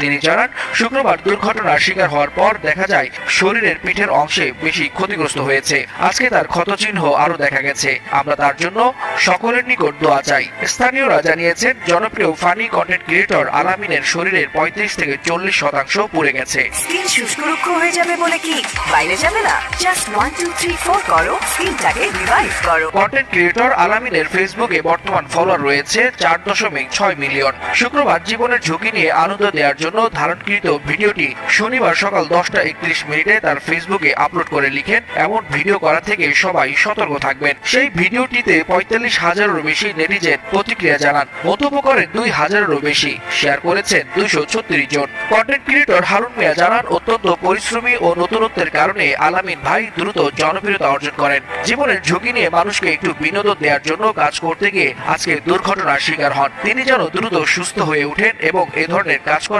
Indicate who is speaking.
Speaker 1: তিনি জানান, শুক্রবার দুর্ঘটনার শিকার হওয়ার পর দেখা যায় শরীরের পিঠের অংশে বেশি ক্ষতিগ্রস্ত হয়েছে। আজকে তার ক্ষতচিহ্ন আরো দেখা গেছে। আমরা তার জন্য সকলের নিকট দোয়া চাই। স্থানীয়রা জানিয়েছেন, জনপ্রিয় ফানি কন্টেন্ট ক্রিয়েটর আলামিনের শরীরের 35 থেকে 40% পুড়ে গেছে।
Speaker 2: স্কিন শুষ্ক রুক্ষ হয়ে যাবে বলে কি বাইরে যাবে না? জাস্ট 1 2 3 4 করো, স্কিনটাকে রিভাইভ করো।
Speaker 1: কন্টেন্ট ক্রিয়েটর আলামিনের ফেসবুকে বর্তমান ফলোয়ার রয়েছে 4.6 মিলিয়ন। শুক্রবার জীবনের ঝুঁকি নিয়ে আনন্দ দেওয়ার জন্য ধারণকৃত ভিডিওটি শনিবার সকাল 10:31 তার ফেসবুকে আপলোড করে লিখেন, এমন ভিডিও করা থেকে সবাই সতর্ক থাকবেন। সেই ভিডিওটিতে 45,000-এরও বেশি নেটিজেন প্রতিক্রিয়া জানান। মন্তব্য করেন 2,000-এরও বেশি, শেয়ার করেছেন 236 জন। কন্টেন্ট ক্রিয়েটর হারুন মিয়া জানান, অত্যন্ত পরিশ্রমী ও নতুনত্বের কারণে আলামিন ভাই দ্রুত জনপ্রিয়তা অর্জন করেন। জীবনের ঝুঁকি নিয়ে মানুষকে একটু বিনোদন দেওয়ার জন্য কাজ করতে গিয়ে আজকে দুর্ঘটনার শিকার হন। তিনি যেন দ্রুত সুস্থ হয়ে ওঠেন এবং এ ধরনের কাজ